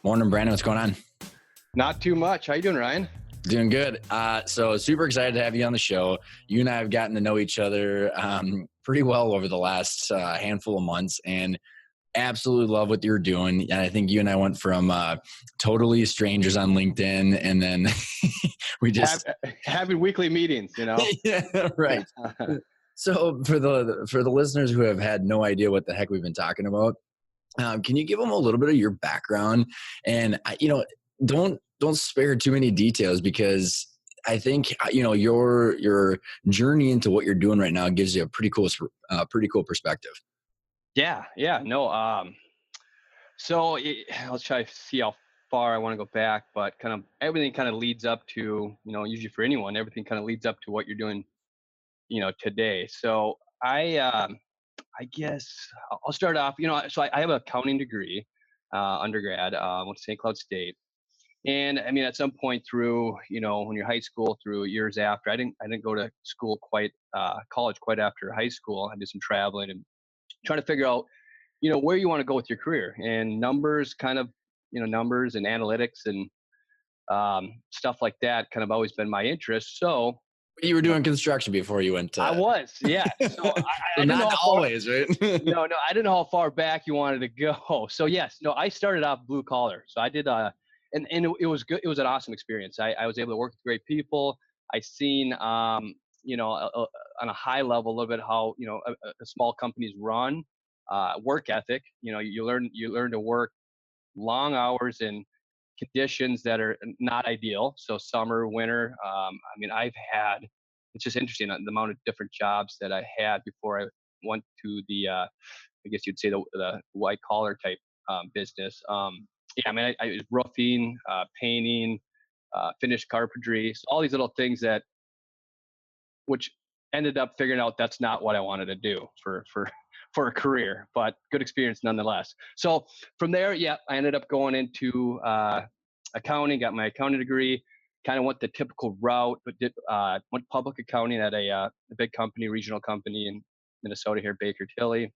Morning, Brandon. What's going on? Not too much. How you doing, Ryan? Doing good. So super excited to have you on the show. You and I have gotten to know each other pretty well over the last handful of months, and absolutely love what you're doing. And I think you and I went from totally strangers on LinkedIn, and then we just having weekly meetings. Yeah, right. So for the listeners who have had no idea what the heck we've been talking about, can you give them a little bit of your background? And don't spare too many details, because I think your journey into what you're doing right now gives you a pretty cool perspective. Yeah. No. So let's try to see how far I want to go back, but everything kind of leads up to, usually for anyone, everything kind of leads up to what you're doing, today. So I guess I'll start off. So I have an accounting degree, undergrad. Went to St. Cloud State. And I mean, at some point through, when you're high school, through years after, I didn't go to school college quite after high school. I did some traveling and trying to figure out, where you want to go with your career, and numbers numbers and analytics and stuff like that kind of always been my interest. So you were doing construction before you went to... I was, yeah. So I didn't know always, right? No, I didn't know how far back you wanted to go. So yes, no, I started off blue collar. So I did and it was good. It was an awesome experience. I was able to work with great people. I seen, on a high level, a little bit how, a small companies run, work ethic. You learn to work long hours in conditions that are not ideal. So summer, winter. It's just interesting the amount of different jobs that I had before I went to the, I guess you'd say the white collar type business. I was roofing, painting, finished carpentry, so all these little things which ended up figuring out that's not what I wanted to do for a career, but good experience nonetheless. So from there, I ended up going into accounting, got my accounting degree, kind of went the typical route, but went public accounting at a big company, regional company in Minnesota here, Baker Tilly.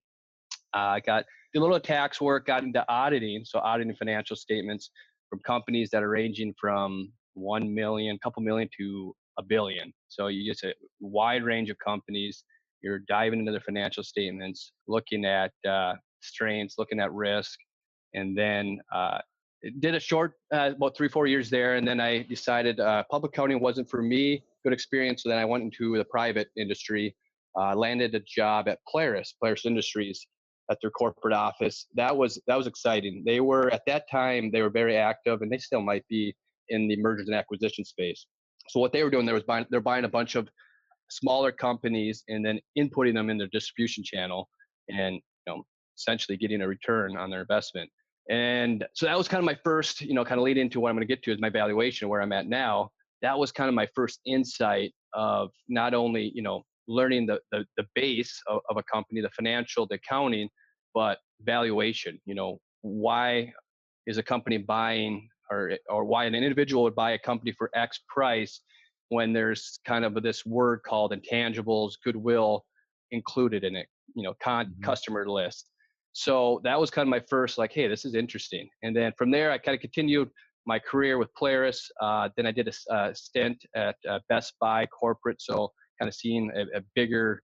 Did a little tax work, got into auditing, so auditing financial statements from companies that are ranging from 1 million, couple million to $1 billion. So you get a wide range of companies. You're diving into their financial statements, looking at strengths, looking at risk, and then did a short, about 3-4 years there, and then I decided public accounting wasn't for me. Good experience. So then I went into the private industry, landed a job at Polaris Industries, at their corporate office. That was exciting. They were, at that time, they were very active, and they still might be, in the mergers and acquisition space. So what they were doing, they're buying a bunch of smaller companies and then inputting them in their distribution channel, and essentially getting a return on their investment. And so that was kind of my first, kind of lead into what I'm going to get to is my valuation, where I'm at now. That was kind of my first insight of not only, learning the base of a company, the financial, the accounting, but valuation. Why is a company buying, or why an individual would buy a company for X price when there's kind of this word called intangibles, goodwill included in it, customer list. So that was kind of my first, hey, this is interesting. And then from there, I kind of continued my career with Polaris. Then I did a stint at Best Buy corporate. So kind of seeing a bigger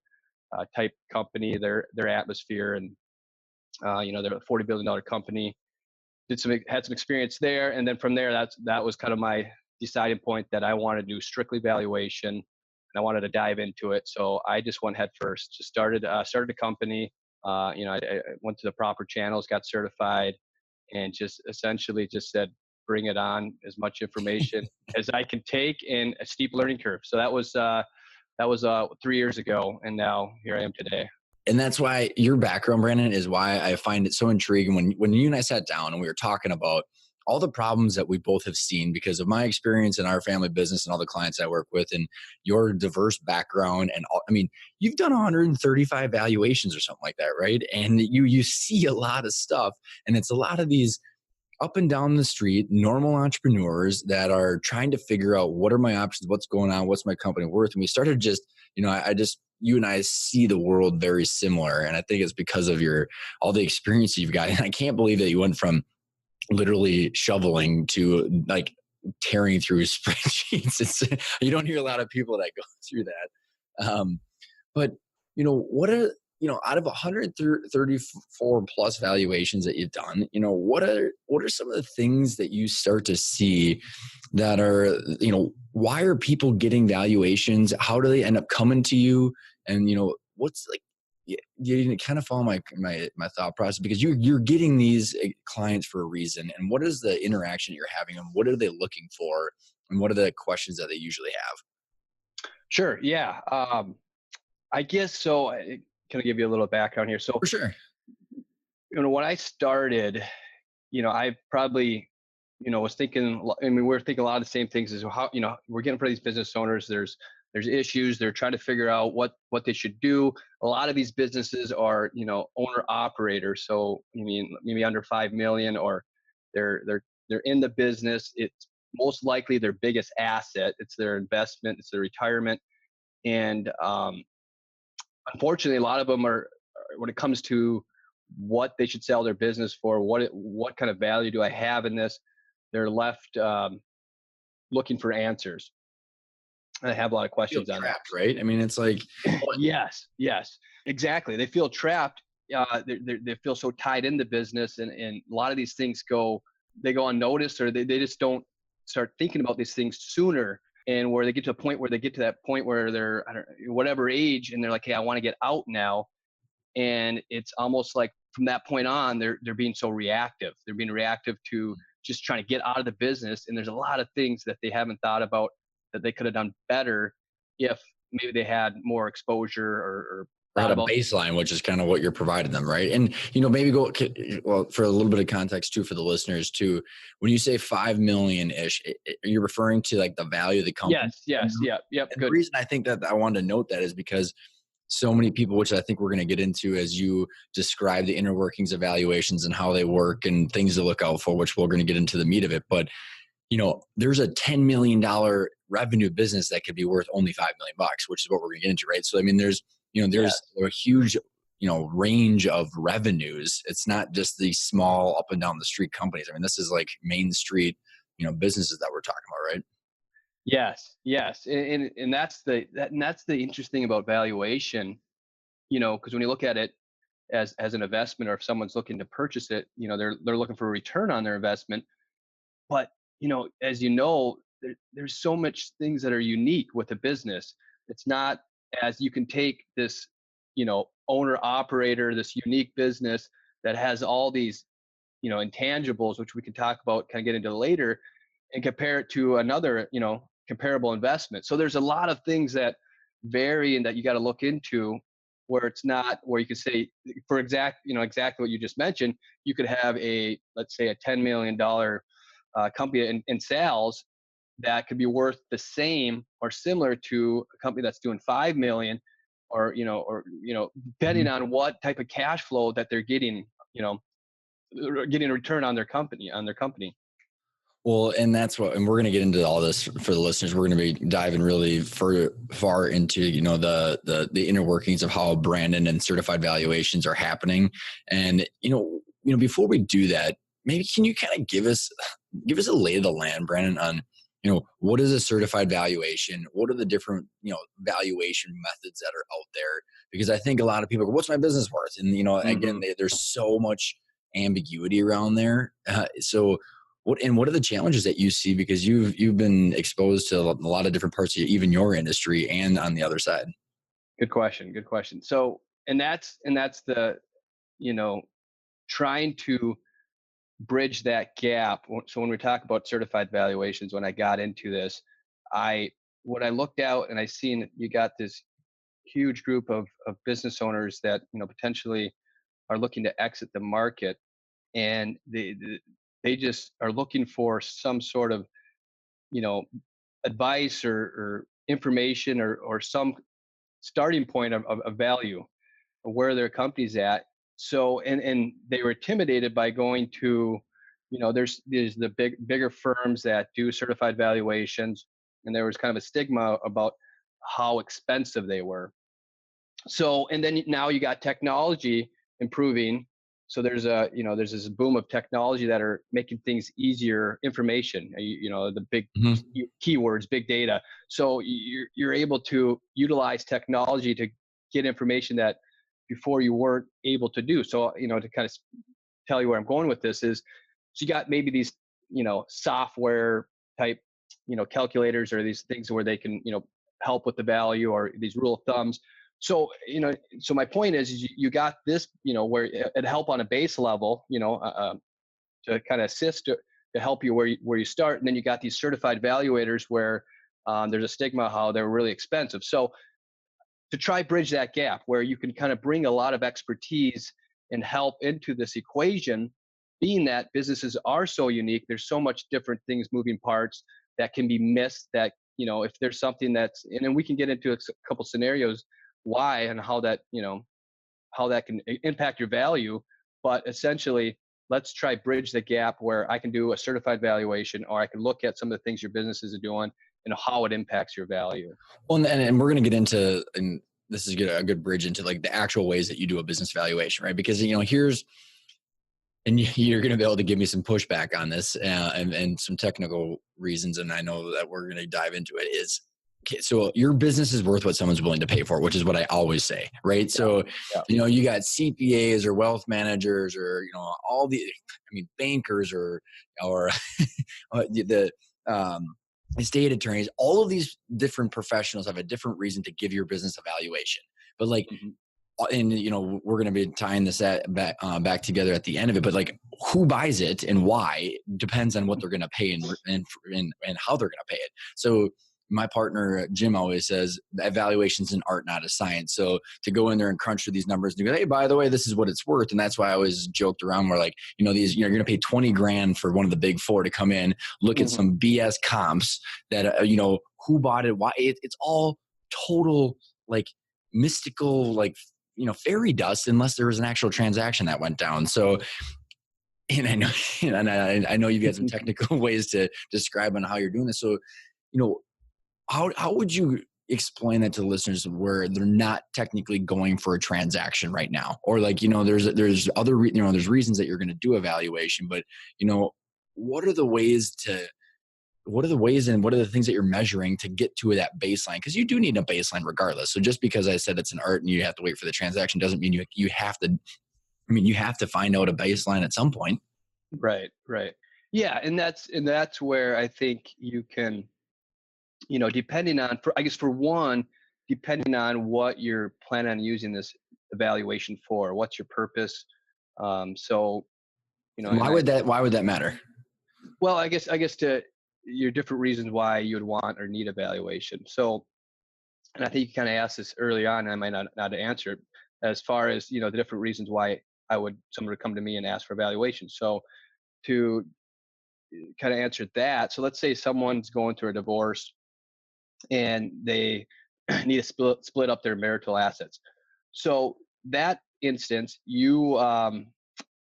type company, their atmosphere, and they're a $40 billion company. Had some experience there, and then from there, that was kind of my deciding point that I wanted to do strictly valuation, and I wanted to dive into it. So I just went head first. Just started a company. I went to the proper channels, got certified, and just essentially just said, bring it on, as much information as I can take in a steep learning curve. So that was 3 years ago, and now here I am today. And that's why your background, Brandon, is why I find it so intriguing. When you and I sat down and we were talking about all the problems that we both have seen because of my experience in our family business and all the clients I work with, and your diverse background, and you've done 135 valuations or something like that, right? And you see a lot of stuff, and it's a lot of these up and down the street, normal entrepreneurs that are trying to figure out, what are my options, what's going on, what's my company worth. And we started just, you and I see the world very similar. And I think it's because of all the experience you've got. And I can't believe that you went from literally shoveling to like tearing through spreadsheets. You don't hear a lot of people that go through that. But what are out of 134 plus valuations that you've done, what are some of the things that you start to see that are, why are people getting valuations? How do they end up coming to you? And what's like, you kind of follow my thought process, because you're getting these clients for a reason, and what is the interaction you're having, and what are they looking for, and what are the questions that they usually have? Sure. Yeah. I guess so. Can I give you a little background here? So, For sure. when I started, I probably, was thinking, I mean, we're thinking a lot of the same things as how, we're getting for these business owners. There's issues. They're trying to figure out what they should do. A lot of these businesses are, owner operators. So, I mean, maybe under 5 million, or they're in the business. It's most likely their biggest asset. It's their investment. It's their retirement. And, unfortunately, a lot of them are, when it comes to what they should sell their business for, what kind of value do I have in this, they're left looking for answers. And I have a lot of Feel questions on that. trapped, right? I mean, it's like, Yes, exactly. They feel trapped. They feel so tied in the business, and a lot of these things they go unnoticed, or they just don't start thinking about these things sooner. And where they get to a point where they get to that point where they're, I don't know, whatever age, and they're like, hey, I want to get out now. And it's almost like from that point on, they're being so reactive. They're being reactive to just trying to get out of the business. And there's a lot of things that they haven't thought about that they could have done better if maybe they had more exposure, or or had thought a about. baseline, which is kind of what you're providing them, right? And maybe well, for a little bit of context too for the listeners too. When you say 5 million ish, you're referring to like the value of the company. Yes, yep, And the good. reason I think that I wanted to note that is because so many people, which I think we're going to get into as you describe the inner workings of valuations and how they work and things to look out for, which we're going to get into the meat of it. But there's a $10 million revenue business that could be worth only 5 million bucks, which is what we're going to get into, right? So, I mean, there's Yes. a huge, range of revenues. It's not just these small up and down the street companies. I mean, this is like main street, businesses that we're talking about, right? Yes, and that's the interesting about valuation, because when you look at it as an investment, or if someone's looking to purchase it, they're looking for a return on their investment. But as there's so much things that are unique with a business. It's not, as you can take this, owner operator, this unique business that has all these, intangibles, which we can talk about, kind of get into later, and compare it to another, comparable investment. So there's a lot of things that vary and that you got to look into, where it's not where you could say, for exactly what you just mentioned, you could have let's say a $10 million company in sales that could be worth the same or similar to a company that's doing 5 million, depending Mhm. on what type of cash flow that they're getting, getting a return on their company. Well, and and we're going to get into all this for the listeners. We're going to be diving really far into, the inner workings of how Brandon and certified valuations are happening. And, before we do that, maybe can you kind of give us a lay of the land, Brandon, on, what is a certified valuation? What are the different, valuation methods that are out there? Because I think a lot of people go, what's my business worth? And, again, Hmm. there's so much ambiguity around there. So, what are the challenges that you see, because you've been exposed to a lot of different parts of even your industry and on the other side? Good question. Good question. So, and that's the, you know, trying to bridge that gap. So when we talk about certified valuations, when I got into this, I what I looked out and I seen, you got this huge group of business owners that, potentially are looking to exit the market, and they just are looking for some sort of, you know advice, or information, or some starting point of value of where their company's at. So, and they were intimidated by going to, there's the bigger firms that do certified valuations, and there was kind of a stigma about how expensive they were. So, and then now you got technology improving. So there's there's this boom of technology that are making things easier. Information, the big Mhm. keywords, big data. So you're able to utilize technology to get information that before you weren't able to do. So to kind of tell you where I'm going with this is, so you got maybe these software type calculators, or these things where they can help with the value, or these rule of thumbs. So so my point is you got this where it help on a base level, to kind of assist to help you where you start, and then you got these certified valuators where there's a stigma how they're really expensive. So to try bridge that gap where you can kind of bring a lot of expertise and help into this equation, being that businesses are so unique, there's so much different things, moving parts that can be missed, that if there's something that's, and then we can get into a couple scenarios why and how that how that can impact your value. But essentially, let's try bridge the gap where I can do a certified valuation, or I can look at some of the things your businesses are doing and how it impacts your value. Well, and we're going to get into, and this is a good bridge into like the actual ways that you do a business valuation, right? Because, here's, and you're going to be able to give me some pushback on this and some technical reasons. And I know that we're going to dive into it is, okay, so your business is worth what someone's willing to pay for, which is what I always say, right? Yeah. So, Yeah. You got CPAs or wealth managers or, all the, bankers or the estate attorneys, all of these different professionals have a different reason to give your business a valuation. But like, Mm-hmm. and we're going to be tying this back together at the end of it, but like who buys it and why depends on what they're going to pay and how they're going to pay it. So my partner Jim always says evaluation's an art, not a science. So to go in there and crunch through these numbers and go, hey, by the way, this is what it's worth. And that's why I always joked around where like, these, you're going to pay 20 grand for one of the big four to come in, look at Mm-hmm. some BS comps that, who bought it, why it's all total like mystical, like, fairy dust unless there was an actual transaction that went down. So, and I know, and I know you've got some technical ways to describe on how you're doing this. So, how would you explain that to the listeners where they're not technically going for a transaction right now? Or like, there's other, there's reasons that you're going to do a valuation, but, what are the ways and what are the things that you're measuring to get to that baseline? Because you do need a baseline regardless. So just because I said it's an art and you have to wait for the transaction doesn't mean you have to, you have to find out a baseline at some point. Right. Yeah, and that's where I think you can, depending on, for one, depending on what you're planning on using this evaluation for, what's your purpose. So, Why would that matter? well, I guess to your different reasons why you would want or need evaluation. So, and I think you kind of asked this early on, and I might not answer it, as far as, the different reasons why someone would come to me and ask for evaluation. So to kind of answer that, so let's say someone's going through a divorce and they need to split up their marital assets. So that instance, you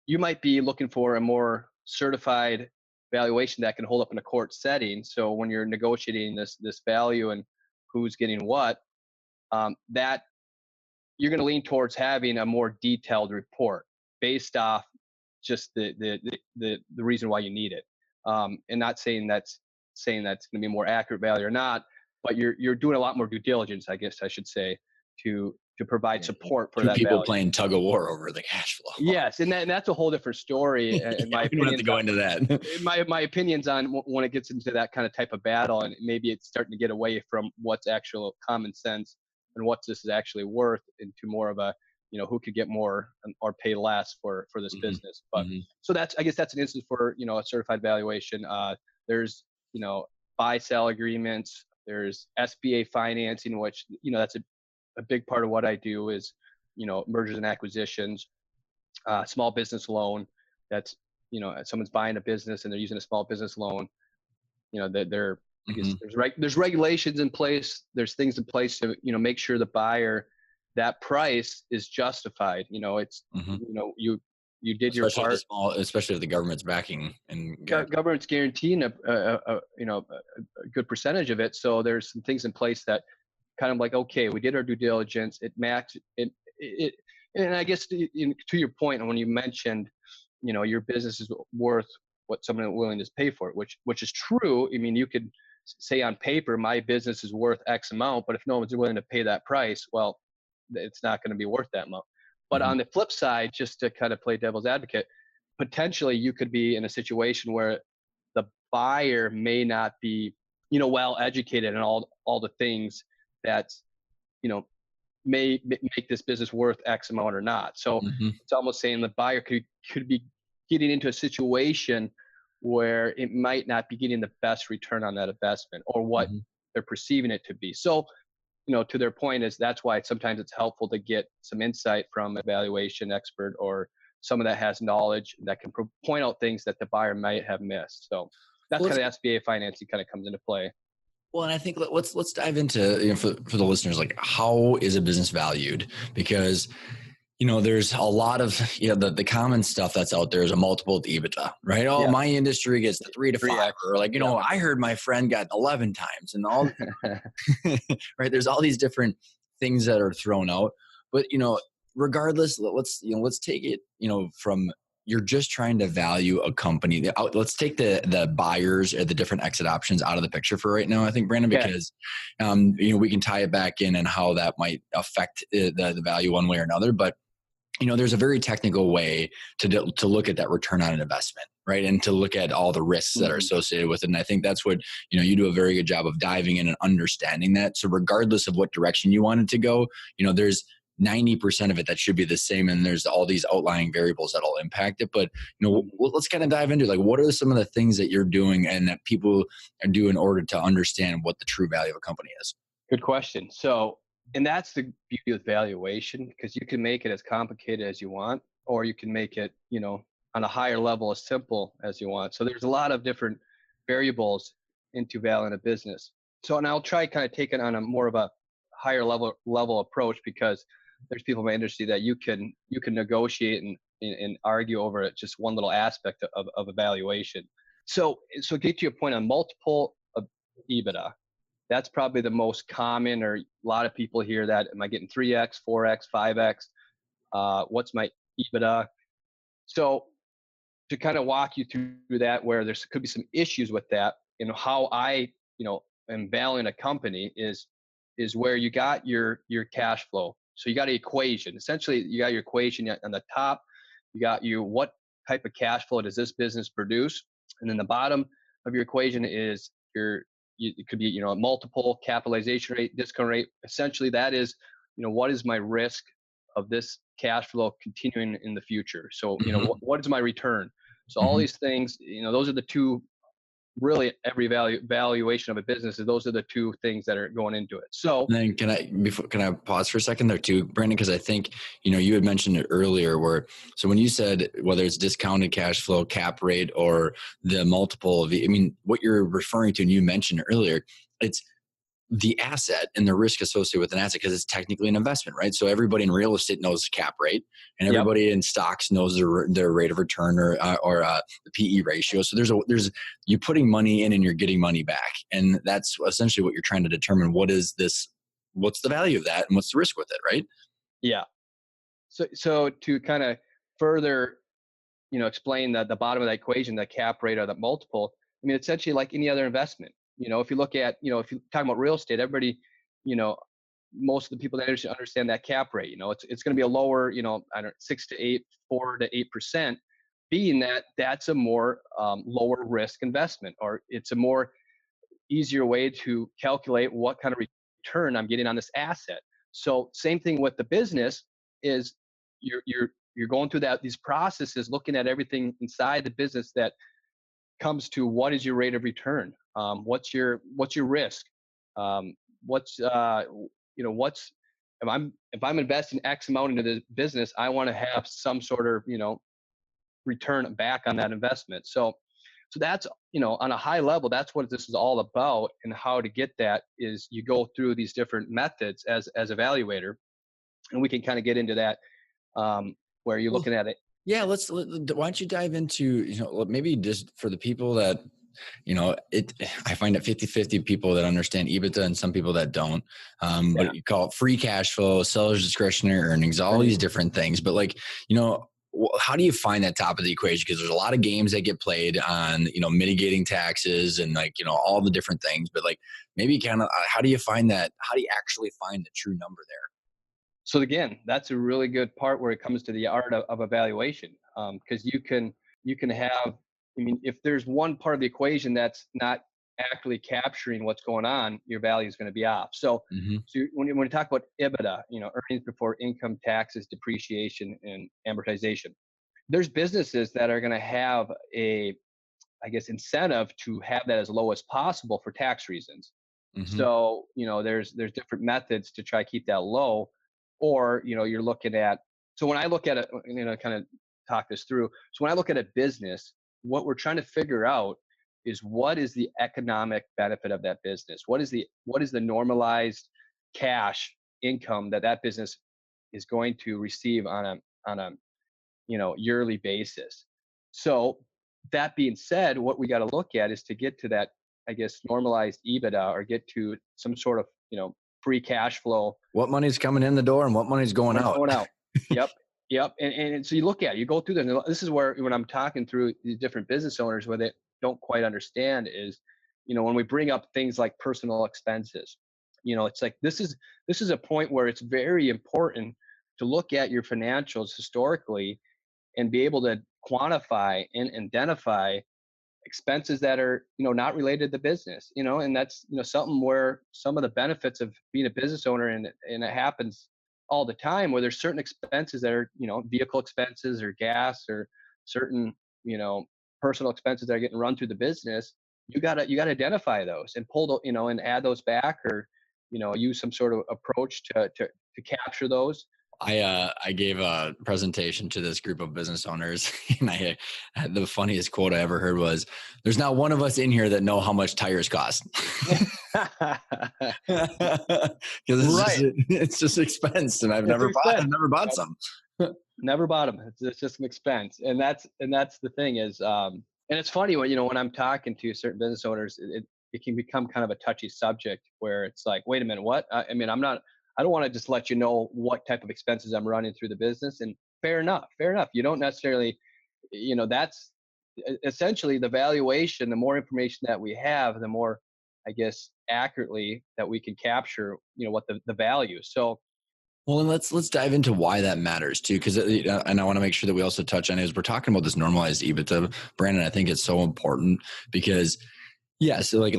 might be looking for a more certified valuation that can hold up in a court setting. So when you're negotiating this value and who's getting what, that you're going to lean towards having a more detailed report based off just the reason why you need it, and not saying that's going to be more accurate value or not, but you're doing a lot more due diligence, I guess I should say, to provide support for Two that people value. playing tug of war over the cash flow. Yes, and that's a whole different story. And my we don't have to go into that. my opinions on when it gets into that kind of type of battle, and maybe it's starting to get away from what's actual common sense and what this is actually worth into more of a, who could get more or pay less for this business. But so I guess that's an instance for, a certified valuation. There's, buy sell agreements. There's SBA financing, which, that's a big part of what I do is, mergers and acquisitions, small business loan. That's, someone's buying a business and they're using a small business loan, that they're, I guess there's regulations in place. There's things in place to, make sure the buyer, that price is justified. It's, you did your part. Especially if the government's backing and government's guaranteeing a good percentage of it. So there's some things in place that kind of like, okay, we did our due diligence. It matched it. And I guess to your point, and when you mentioned, your business is worth what someone is willing to pay for it, which is true. I mean, you could say on paper, my business is worth X amount, but if no one's willing to pay that price, well, it's not going to be worth that amount. But Mhm. on the flip side, just to kind of play devil's advocate, potentially you could be in a situation where the buyer may not be, well educated in all the things that, you know, may make this business worth X amount or not. So Mhm. it's almost saying the buyer could be getting into a situation where it might not be getting the best return on that investment or what Mhm. they're perceiving it to be. So, to their point is that's why sometimes it's helpful to get some insight from a valuation expert or someone that has knowledge that can point out things that the buyer might have missed. So that's Well, kind of SBA financing kind of comes into play. Well, and I think let's dive into, for the listeners, like, how is a business valued? Because there's a lot of, the common stuff that's out there is a multiple to EBITDA, right? Oh, Yeah. my industry gets the 3 to 5, 3x. or like, Yeah. I heard my friend got 11 times, and all right. There's all these different things that are thrown out, but regardless, let's take it, from, you're just trying to value a company. Let's take the buyers or the different exit options out of the picture for right now, I think, Brandon, Okay. because we can tie it back in and how that might affect the value one way or another. But there's a very technical way to look at that return on an investment, right? And to look at all the risks that are Mhm. associated with it. And I think that's what, you do a very good job of diving in and understanding that. So regardless of what direction you want it to go, there's 90% of it that should be the same. And there's all these outlying variables that'll impact it. But, Mhm. let's kind of dive into, like, what are some of the things that you're doing and that people do in order to understand what the true value of a company is? Good question. So, and that's the beauty of valuation because you can make it as complicated as you want, or you can make it, on a higher level as simple as you want. So there's a lot of different variables into valuing a business. So, and I'll try kind of take it on a more of a higher level approach because there's people in my industry that you can negotiate and argue over it, just one little aspect of evaluation. So get to your point on multiple of EBITDA. That's probably the most common, or a lot of people hear that. Am I getting 3x, 4x, 5x? What's my EBITDA? So to kind of walk you through that, where there could be some issues with that, how I, am valuing a company is where you got your cash flow. So you got an equation. Essentially, you got your equation on the top. You got what type of cash flow does this business produce, and then the bottom of your equation is it could be a multiple, capitalization rate, discount rate. Essentially, that is what is my risk of this cash flow continuing in the future. So Mhm. what is my return? So all Mhm. these things, those are the two, really every valuation of a business is those are the two things that are going into it. So And then can I pause for a second there too, Brandon? Because I think, you had mentioned it earlier where, so when you said whether it's discounted cash flow, cap rate, or the multiple of, I mean, what you're referring to, and you mentioned earlier, it's the asset and the risk associated with an asset because it's technically an investment, right? So everybody in real estate knows the cap rate, and yep. everybody in stocks knows their rate of return or the PE ratio. So there's you putting money in and you're getting money back, and that's essentially what you're trying to determine. What's the value of that, and what's the risk with it, right? Yeah. So to kind of further explain the bottom of that equation, the cap rate or the multiple. I mean, essentially like any other investment. If you look at, if you talk about real estate, everybody, you know, most of the people that understand that cap rate. It's going to be a lower, I don't 6 to 8, 4 to 8%, being that that's a more lower risk investment, or it's a more easier way to calculate what kind of return I'm getting on this asset. So same thing with the business is you're going through these processes, looking at everything inside the business that comes to what is your rate of return, what's your risk, um, what's what's if I'm investing X amount into this business, I want to have some sort of return back on that investment. So that's on a high level, that's what this is all about, and how to get that is you go through these different methods as evaluator, and we can kind of get into that, where you're Well, looking at it. yeah, why don't you dive into, maybe just for the people that I find it 50-50 people that understand EBITDA and some people that don't. Yeah. But you call it free cash flow, seller's discretionary earnings, all these different things. But like, how do you find that top of the equation? Because there's a lot of games that get played on, mitigating taxes and like, all the different things. But like maybe kind of, how do you find that? How do you actually find the true number there? So again, that's a really good part where it comes to the art of evaluation, because you can have. I mean, if there's one part of the equation that's not accurately capturing what's going on, your value is going to be off. So, Mm-hmm. when you talk about EBITDA, earnings before income, taxes, depreciation, and amortization, there's businesses that are going to have a, I guess, incentive to have that as low as possible for tax reasons. Mm-hmm. So, there's different methods to try to keep that low, or, you're looking at, so when I look at it, kind of talk this through. So when I look at a business, what we're trying to figure out is what is the economic benefit of that business? What is the normalized cash income that business is going to receive on a yearly basis. So that being said, what we got to look at is to get to that, I guess, normalized EBITDA, or get to some sort of, free cash flow. What money's coming in the door and what money's going Money's out? going out. Yep. Yep. And so you look at it, you go through this is where, when I'm talking through the different business owners, where they don't quite understand is, when we bring up things like personal expenses, it's like, this is a point where it's very important to look at your financials historically and be able to quantify and identify expenses that are, not related to business, and that's, something where some of the benefits of being a business owner, and it happens all the time, where there's certain expenses that are, vehicle expenses or gas, or certain, personal expenses that are getting run through the business. You gotta identify those and pull and add those back, or, use some sort of approach to capture those. I gave a presentation to this group of business owners, and the funniest quote I ever heard was, "There's not one of us in here that know how much tires cost." Because Right. it's just expense, and I've It's never an expense. bought some. Never bought them. It's just an expense, and that's the thing is, and it's funny when, when I'm talking to certain business owners, it can become kind of a touchy subject, where it's like, wait a minute, what? I mean, I don't want to just let you know what type of expenses I'm running through the business, and fair enough, fair enough. You don't necessarily, that's essentially the valuation. The more information that we have, the more, I guess, accurately that we can capture, what the value. So Well, and let's dive into why that matters too, because and I want to make sure that we also touch on it, as we're talking about this normalized EBITDA, Brandon. I think it's so important because, yeah. So like,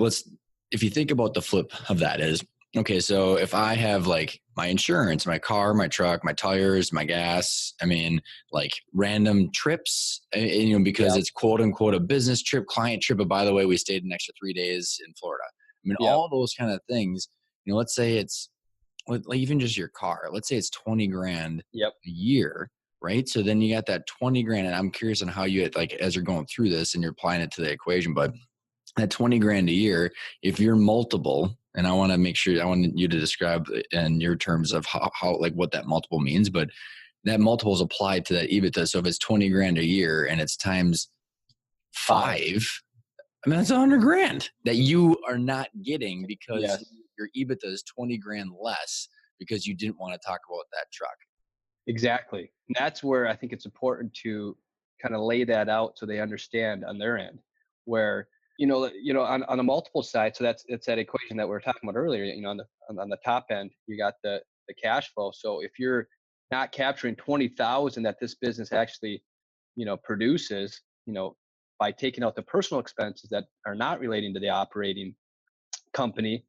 if you think about the flip of that is, okay, so if I have like my insurance, my car, my truck, my tires, my gas, I mean, like random trips, because yeah, it's quote unquote a business trip, client trip. But by the way, we stayed an extra 3 days in Florida. I mean, yeah, all those kind of things. Let's say it's like even just your car. Let's say it's 20 grand yep. a year, right? So then you got that 20 grand, and I'm curious on how you, like, as you're going through this and you're applying it to the equation, but at 20 grand a year, if you're multiple, and I want to make sure, I want you to describe in your terms of how like what that multiple means, but that multiple is applied to that EBITDA. So if it's 20 grand a year and it's times 5. 5, I mean, that's 100 grand that you are not getting because Yes. your EBITDA is 20 grand less because you didn't want to talk about that truck. Exactly. And that's where I think it's important to kind of lay that out so they understand on their end, where, on a multiple side. So it's that equation that we were talking about earlier. On the top end, you got the cash flow. So if you're not capturing 20,000 that this business actually, produces, by taking out the personal expenses that are not relating to the operating company,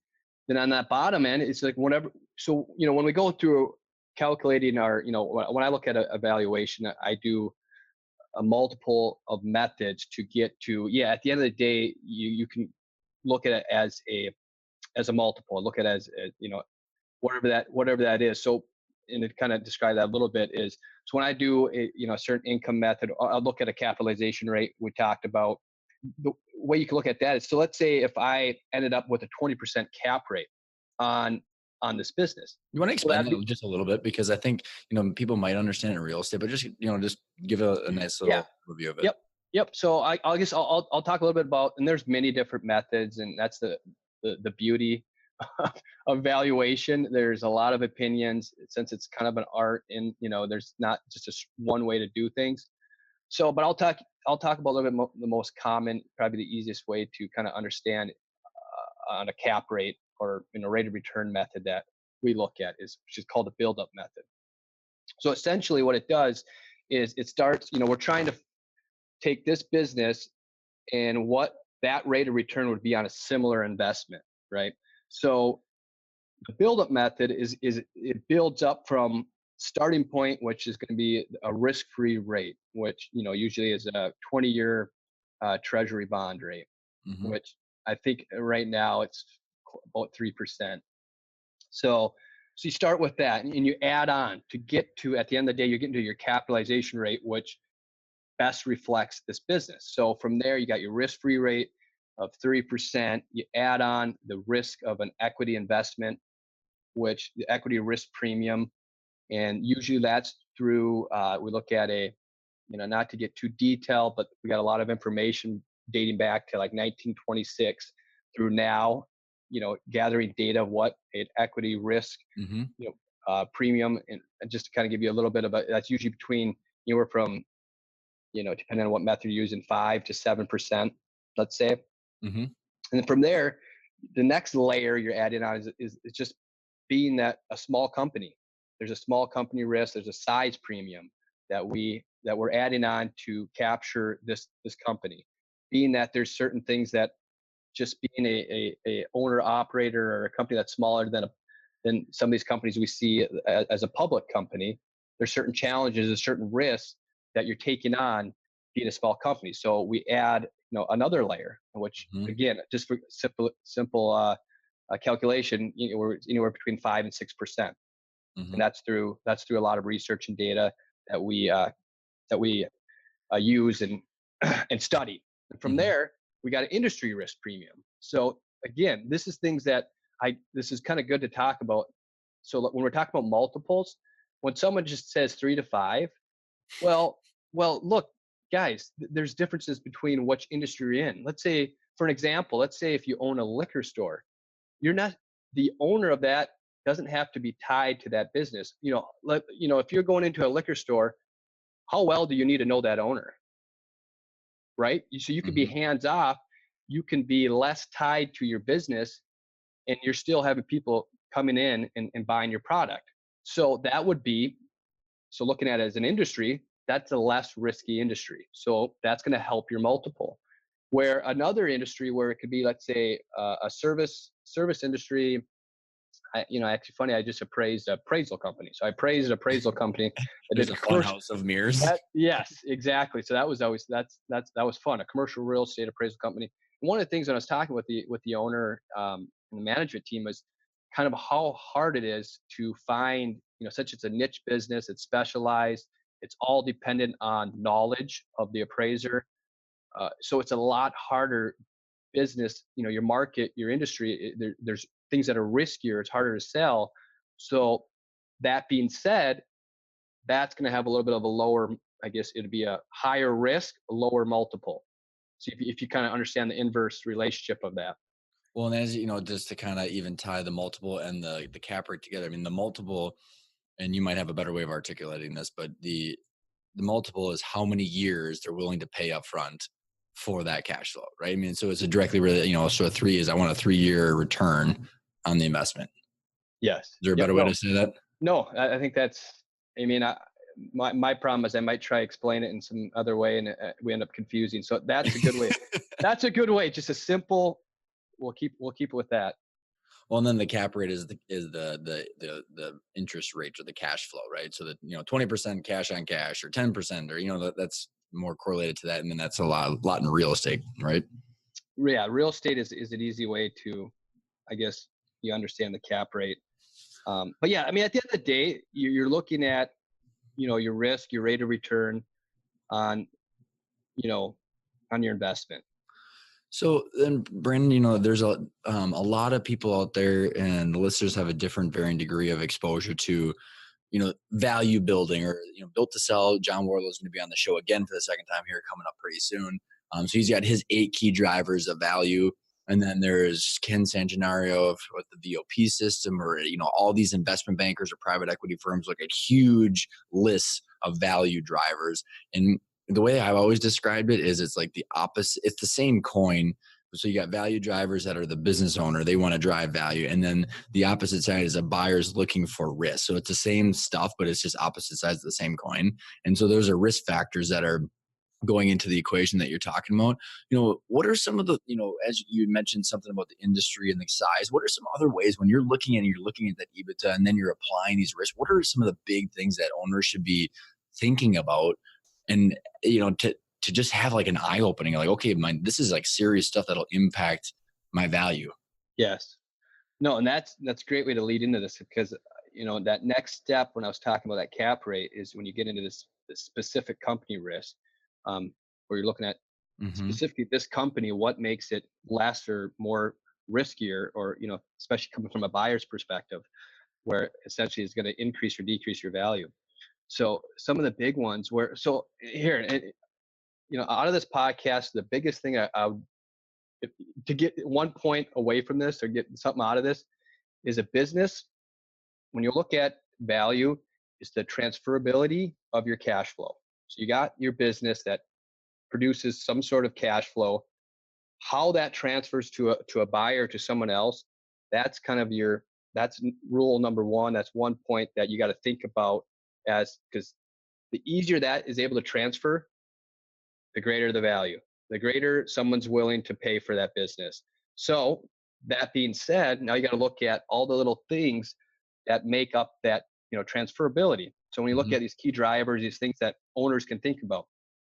then on that bottom end, it's like whenever. So, when we go through calculating our, when I look at a valuation, I do a multiple of methods to get to, yeah, at the end of the day, you can look at it as a multiple, look at it as, whatever that is. So, and to kind of describe that a little bit is, so when I do a certain income method, I'll look at a capitalization rate we talked about. The way you can look at that is, so let's say if I ended up with a 20% cap rate on this business. You want to So explain that'd that be, just a little bit, because I think, people might understand it in real estate, but just give a nice yeah, little review of it. yep. Yep. So I guess I'll talk a little bit about, and there's many different methods, and that's the beauty of valuation. There's a lot of opinions since it's kind of an art, and there's not just one way to do things. So, but I'll talk about a little bit the most common, probably the easiest way to kind of understand on a cap rate or rate of return method that we look at is, which is called the build up method. So essentially, what it does is it starts. We're trying to take this business and what that rate of return would be on a similar investment, right? So the build-up method is it builds up from starting point, which is going to be a risk-free rate, which usually is a 20-year treasury bond rate, Mm-hmm. which I think right now it's about 3%. So you start with that, and you add on to get to, at the end of the day, you're getting to your capitalization rate, which best reflects this business. So from there, you got your risk-free rate of 3%. You add on the risk of an equity investment, which the equity risk premium, and usually that's through. We look at not to get too detailed, but we got a lot of information dating back to like 1926 through now. Gathering data of what an equity risk, Mm-hmm. premium, and just to kind of give you a little bit of that's usually between anywhere from depending on what method you're using, 5 to 7%, let's say. Mm-hmm. And then from there, the next layer you're adding on is just being that a small company. There's a small company risk. There's a size premium that we're adding on to capture this company. Being that there's certain things that just being a owner operator or a company that's smaller than some of these companies we see as a public company, there's certain challenges, there's certain risks that you're taking on being a small company. So we add another layer, which Mm-hmm. again, just for simple calculation, we're anywhere between 5 and 6%, Mm-hmm. and that's through a lot of research and data that we use and and study. And from Mm-hmm. there, we got an industry risk premium. So again, this is things that this is kind of good to talk about. So when we're talking about multiples, when someone just says 3 to 5, well, look, guys, there's differences between which industry you're in. Let's say, for an example, let's say if you own a liquor store, you're not the owner of that doesn't have to be tied to that business. If you're going into a liquor store, how well do you need to know that owner, right? So you could be Mm-hmm. hands off, you can be less tied to your business, and you're still having people coming in and buying your product. So that would be, so looking at it as an industry, that's a less risky industry. So that's going to help your multiple. Where another industry where it could be, let's say, a service industry. Actually funny, I just appraised an appraisal company. So I appraised an appraisal company that There's did a fun commercial. house of mirrors. That, yes, exactly. So that was always that was fun. A commercial real estate appraisal company. And one of the things when I was talking with the owner and the management team was kind of how hard it is to find, such it's a niche business, it's specialized, it's all dependent on knowledge of the appraiser. So it's a lot harder business. Your market, your industry, there's things that are riskier. It's harder to sell. So that being said, that's going to have a little bit of a lower, I guess it'd be a higher risk, a lower multiple. So if you kind of understand the inverse relationship of that. Well, and as you know, just to kind of even tie the multiple and the cap rate together. I mean, the multiple, and you might have a better way of articulating this, but the multiple is how many years they're willing to pay up front for that cash flow, right? I mean, so it's a directly related, so a 3 is I want a 3-year return on the investment. Yes. Is there a Yep. better way No, to say that? no, I think that's, I mean, my problem is I might try explain it in some other way and we end up confusing. So that's a good way. That's a good way. Just a simple, we'll keep it with that. Well, and then the cap rate is the interest rate or the cash flow, right? So that 20% cash on cash or 10% or that's more correlated to that, and then that's a lot in real estate, right? Yeah. Real estate is an easy way to, I guess, you understand the cap rate. But yeah, I mean, at the end of the day, you're looking at, your risk, your rate of return on, on your investment. So then, Brandon, there's a lot of people out there, and the listeners have a different varying degree of exposure to value building or, built to sell. John Warlow is going to be on the show again for the second time here coming up pretty soon. So he's got his 8 key drivers of value. And then there's Ken Sangenario with the VOP system, or, all these investment bankers or private equity firms look at huge lists of value drivers. And the way I've always described it is it's like the opposite. It's the same coin. So you got value drivers that are the business owner. They want to drive value. And then the opposite side is a buyer's looking for risk. So it's the same stuff, but it's just opposite sides of the same coin. And so those are risk factors that are going into the equation that you're talking about. What are some of the, as you mentioned something about the industry and the size, what are some other ways when you're looking at that EBITDA and then you're applying these risks? What are some of the big things that owners should be thinking about? And, to just have like an eye opening, like, okay, this is like serious stuff that'll impact my value. Yes. No, and that's a great way to lead into this, because that next step when I was talking about that cap rate is when you get into this specific company risk, where you're looking at specifically this company, what makes it less or more riskier, or especially coming from a buyer's perspective, where essentially it's going to increase or decrease your value. So some of the big ones out of this podcast, the biggest thing to get one point away from this or get something out of this is a business. When you look at value, is the transferability of your cash flow. So you got your business that produces some sort of cash flow. How that transfers to a buyer, to someone else, that's kind of that's rule number one. That's one point that you got to think about, because the easier that is able to transfer, the greater the value, the greater someone's willing to pay for that business. So that being said, now you got to look at all the little things that make up that, transferability. So when you look at these key drivers, these things that owners can think about,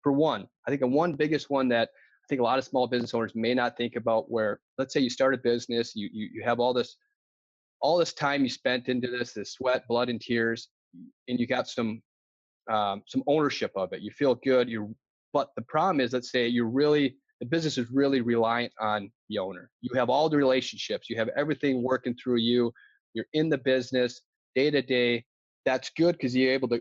for one, I think one biggest one that I think a lot of small business owners may not think about, where let's say you start a business, you have all this time you spent into this sweat, blood, and tears, and you got some ownership of it. You feel good. But the problem is, let's say the business is really reliant on the owner. You have all the relationships. You have everything working through you. You're in the business day to day. That's good because you're able to,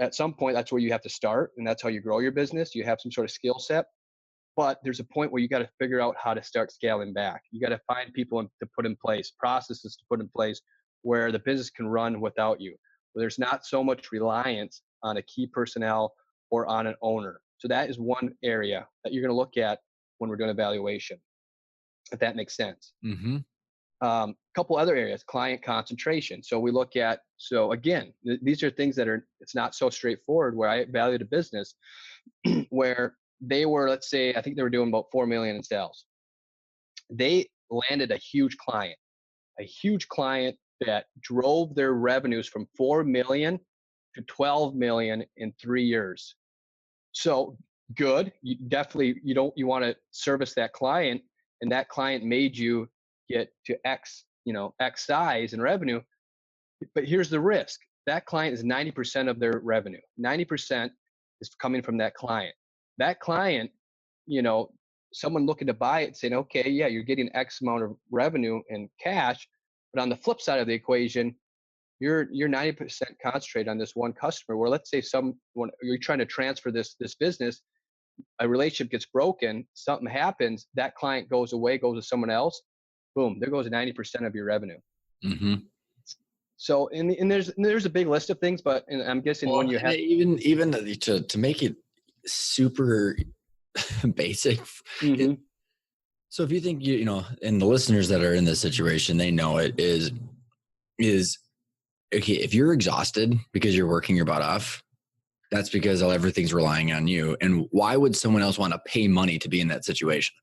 at some point, that's where you have to start, and that's how you grow your business. You have some sort of skill set. But there's a point where you got to figure out how to start scaling back. You got to find people to put in place, processes to put in place where the business can run without you, where there's not so much reliance on a key personnel or on an owner. So that is one area that you're going to look at when we're doing evaluation, if that makes sense. Couple other areas, client concentration. So we look at, again, these are things that it's not so straightforward, where I evaluated a business where they were, let's say, I think they were doing about 4 million in sales. They landed a huge client that drove their revenues from 4 million to 12 million in 3 years. So good. You want to service that client, and that client made you get to X size in revenue. But here's the risk. That client is 90% of their revenue. 90% is coming from that client. That client, someone looking to buy it saying, okay, yeah, you're getting X amount of revenue in cash. But on the flip side of the equation, you're 90% concentrated on this one customer, where let's say when you're trying to transfer this business, a relationship gets broken, something happens, that client goes away, goes to someone else, boom, there goes 90% of your revenue. So, and there's a big list of things, but I'm guessing when you have even to make it super basic. So if you think, and the listeners that are in this situation, they know it is okay, if you're exhausted because you're working your butt off, that's because everything's relying on you. And why would someone else want to pay money to be in that situation?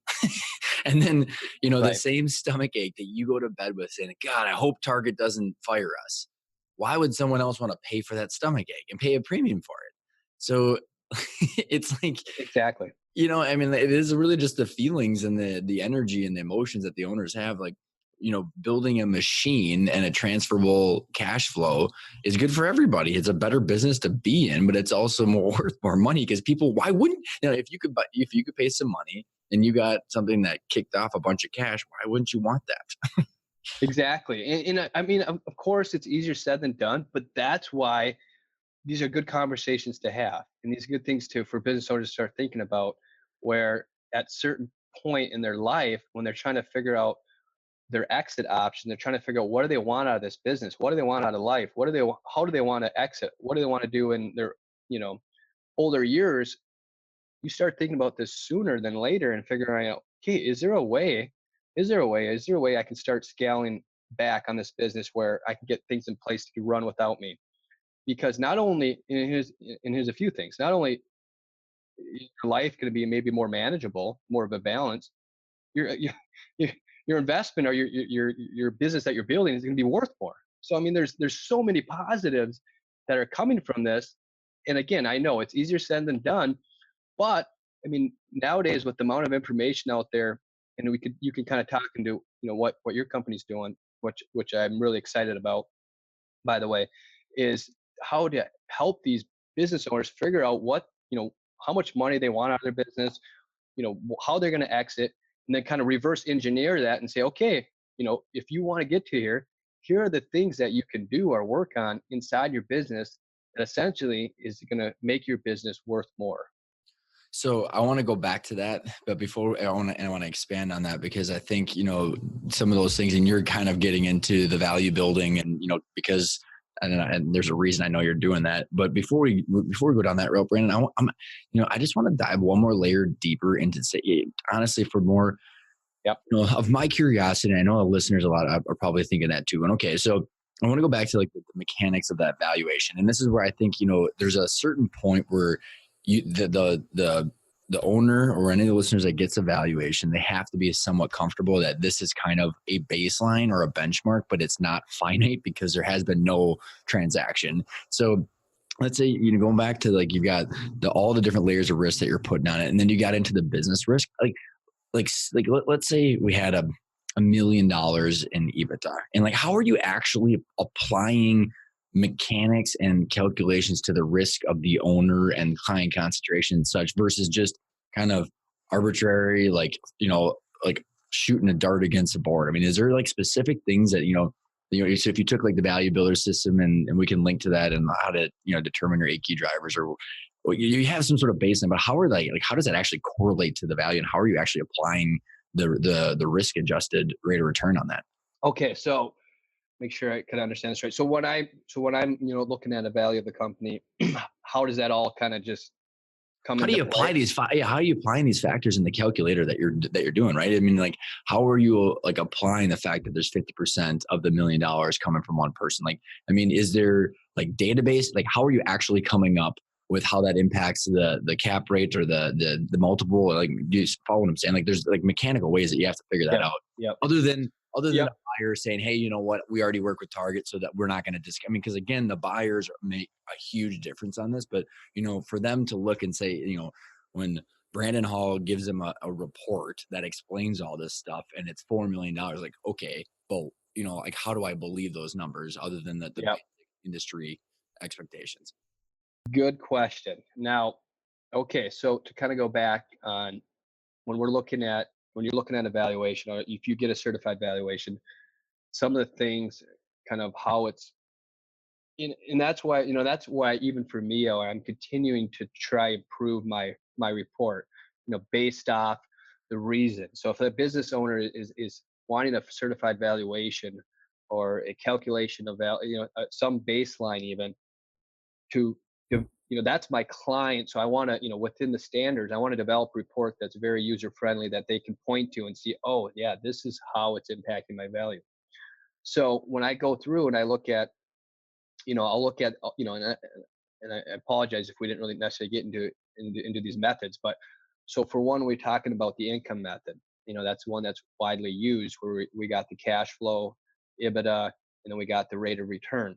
And then, the same stomach ache that you go to bed with saying, God, I hope Target doesn't fire us. Why would someone else want to pay for that stomach ache and pay a premium for it? So it's like, exactly. It is really just the feelings and the energy and the emotions that the owners have. Like, building a machine and a transferable cash flow is good for everybody. It's a better business to be in, but it's also worth more money, because people, why wouldn't, if you could pay some money and you got something that kicked off a bunch of cash, why wouldn't you want that? Exactly. I mean, of course, it's easier said than done, but that's why these are good conversations to have, and these are good things to for business owners to start thinking about. Where at certain point in their life, when they're trying to figure out their exit option, they're trying to figure out what do they want out of this business, what do they want out of life, how do they want to exit, what do they want to do in their you know older years. You start thinking about this sooner than later and figuring out, okay, is there a way I can start scaling back on this business where I can get things in place to run without me? Because not only, and here's a few things, not only is your life going to be maybe more manageable, more of a balance, your your your investment or your business that you're building is going to be worth more. So I mean, there's so many positives that are coming from this. And again, I know it's easier said than done, but I mean, nowadays with the amount of information out there, and you can kind of talk into what your company's doing, which I'm really excited about, by the way, is how to help these business owners figure out how much money they want out of their business, how they're going to exit, and then kind of reverse engineer that and say, okay, if you want to get to here are the things that you can do or work on inside your business that essentially is going to make your business worth more. So I want to go back to that, but before I want to expand on that because I think some of those things, and you're kind of getting into the value building, and because and there's a reason I know you're doing that. But before we go down that road, Brandon, I just want to dive one more layer deeper into say honestly for more Yep. of my curiosity. I know the listeners a lot are probably thinking that too. And okay, so I want to go back to like the mechanics of that valuation, and this is where I think there's a certain point where you the owner or any of the listeners that gets a valuation, they have to be somewhat comfortable that this is kind of a baseline or a benchmark, but it's not finite because there has been no transaction. So let's say going back to like you've got all the different layers of risk that you're putting on it, and then you got into the business risk. Let's say we had $1 million in EBITDA, and like how are you actually applying mechanics and calculations to the risk of the owner and client concentration and such versus just kind of arbitrary, like shooting a dart against the board? I mean, is there like specific things that so if you took like the value builder system, and we can link to that and how to determine your eight key drivers, or well, you have some sort of baseline, but how are they like how does that actually correlate to the value, and how are you actually applying the risk adjusted rate of return on that? Okay, so make sure I can understand this right. So when I'm looking at a value of the company, how does that all kind of just come How do into you play? apply yeah, how are you applying these factors in the calculator that you're doing, right? I mean, like, how are you like applying the fact that there's 50% of the $1 million coming from one person? Like, I mean, is there like database? Like, how are you actually coming up with how that impacts the cap rate or the multiple? Like, do you follow what I'm saying? Like, there's like mechanical ways that you have to figure that Yep. out. Yep. Other than Yep. a buyer saying, hey, you know what, we already work with Target, so that we're not going to discount. I mean, because again, the buyers make a huge difference on this, but for them to look and say, when Brandon Hall gives them a report that explains all this stuff and it's $4 million, like, okay, well, like how do I believe those numbers other than the Yep. basic industry expectations? Good question. Now, okay, so to kind of go back on when you're looking at a valuation, or if you get a certified valuation, some of the things, kind of how it's and that's why even for me, I'm continuing to try improve my report, based off the reason. So if a business owner is wanting a certified valuation or a calculation of some baseline even to that's my client. So I want to, within the standards, I want to develop a report that's very user friendly that they can point to and see, oh yeah, this is how it's impacting my value. So when I go through and I look at, I'll look at, and I apologize if we didn't really necessarily get into these methods, but so for one, we're talking about the income method. That's one that's widely used where we got the cash flow, EBITDA, and then we got the rate of return.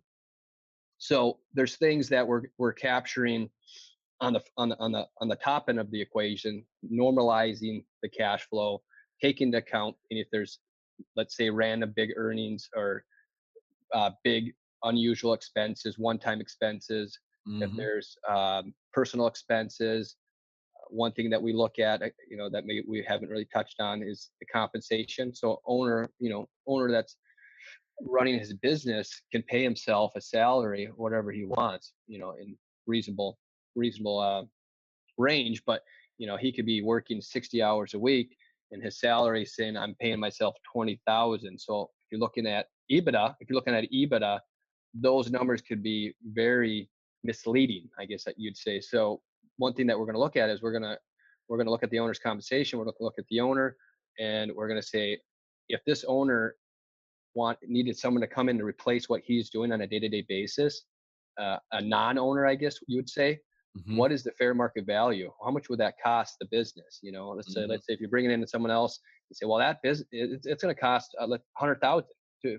So there's things that we're capturing on the top end of the equation, normalizing the cash flow, taking into account and if there's, let's say, random big earnings or big unusual expenses, one-time expenses. If Mm-hmm. there's personal expenses, one thing that we look at, that we haven't really touched on is the compensation. So owner that's running his business can pay himself a salary, whatever he wants, in reasonable range. But he could be working 60 hours a week, and his salary saying, I'm paying myself 20,000. So if you're looking at EBITDA, those numbers could be very misleading, I guess that you'd say. So one thing that we're going to look at is we're going to look at the owner's compensation. We're going to look at the owner, and we're going to say, if this owner needed someone to come in to replace what he's doing on a day-to-day basis, a non-owner, I guess you would say, Hmm. what is the fair market value? How much would that cost the business? Let's say, Hmm. if you're bringing in someone else, you say, well, that business, it's going to cost 100,000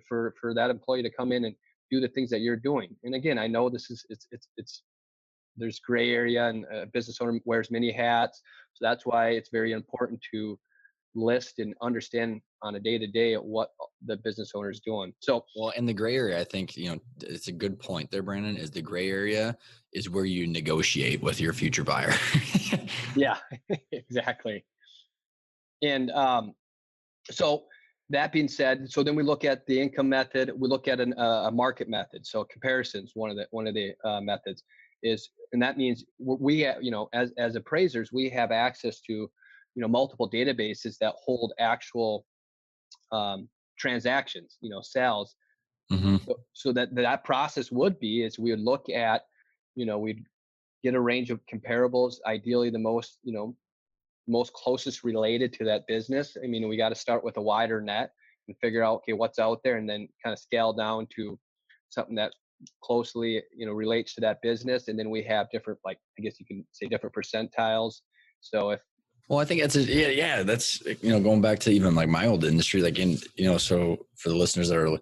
for that employee to come in and do the things that you're doing. And again, I know this is it's there's gray area, and a business owner wears many hats, so that's why it's very important to list and understand on a day-to-day what the business owner is doing. So Well, in the gray area, I think, it's a good point there, Brandon, is the gray area is where you negotiate with your future buyer. yeah, exactly. And so that being said, so then we look at the income method. We look at a market method. So comparisons, one of the methods is, and that means we have, as appraisers, we have access to, multiple databases that hold actual transactions, sales. Hmm. So that process would be is we would look at, we'd get a range of comparables, ideally the most closest related to that business. I mean, we got to start with a wider net and figure out, okay, what's out there, and then kind of scale down to something that closely, relates to that business. And then we have different, like, I guess you can say, different percentiles. So if Well, I think yeah. That's, going back to even like my old industry, like so for the listeners that are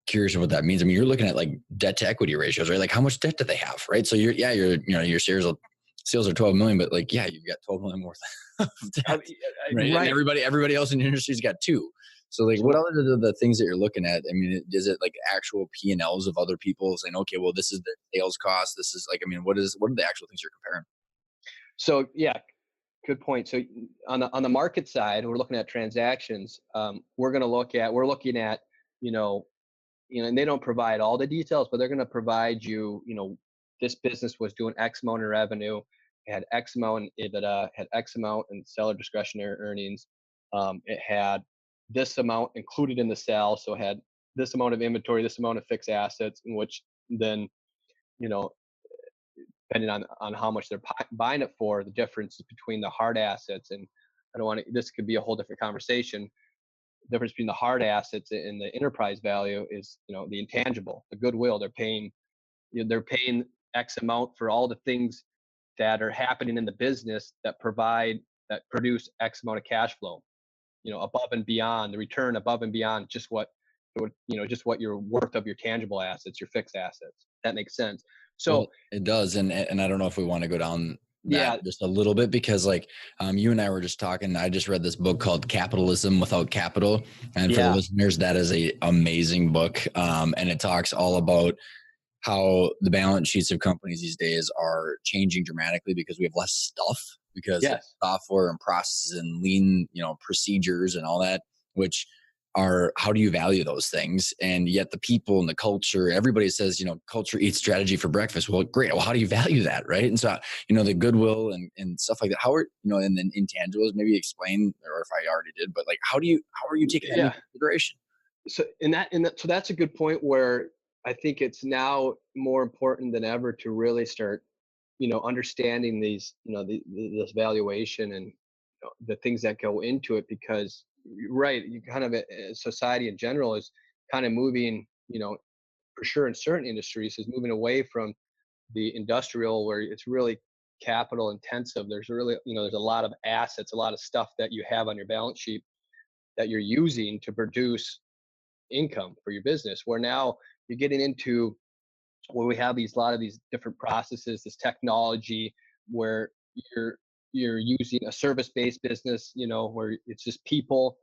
curious of what that means, I mean, you're looking at like debt to equity ratios, right? Like how much debt do they have, right? So your sales are 12 million, but like, yeah, you've got 12 million worth of debt, right? And right, everybody else in the industry's got two. So like, what so other are the things that you're looking at? I mean, is it like actual P&Ls of other people saying, okay, well, this is the sales cost. This is like, I mean, what are the actual things you're comparing? yeah, good point. So on the market side, we're looking at transactions. We're looking at, you know, and they don't provide all the details, but they're going to provide you, this business was doing X amount of revenue, it had X amount in EBITDA, had X amount in seller discretionary earnings. It had this amount included in the sale, so it had this amount of inventory, this amount of fixed assets, in which then, you know, depending on how much they're buying it for, the difference between the hard assets, and I don't want to. This could be a whole different conversation. The difference between the hard assets and the enterprise value is, the intangible, the goodwill. They're paying X amount for all the things that are happening in the business that produce X amount of cash flow, above and beyond the return, above and beyond just what your worth of your tangible assets, your fixed assets. That makes sense. Well, So it does, and I don't know if we want to go down that yeah, just a little bit because, like, you and I were just talking. I just read this book called Capitalism Without Capital, and for the yeah, listeners, that is a amazing book, and it talks all about how the balance sheets of companies these days are changing dramatically because we have less stuff because of yes. software and processes and lean, procedures and all that, which are how do you value those things? And yet the people and the culture, everybody says, culture eats strategy for breakfast. Well, great. Well, how do you value that? Right. And so, the goodwill and stuff like that, how are, and then intangibles, maybe explain, or if I already did, but like, how are you taking that into Yeah. consideration? So that's a good point where I think it's now more important than ever to really start, understanding these, this valuation and, the things that go into it, because right, you kind of, society in general is kind of moving, for sure in certain industries is moving away from the industrial where it's really capital intensive. There's really, there's a lot of assets, a lot of stuff that you have on your balance sheet that you're using to produce income for your business, where now you're getting into where we have a lot of these different processes, this technology, where you're you're using a service-based business, where it's just people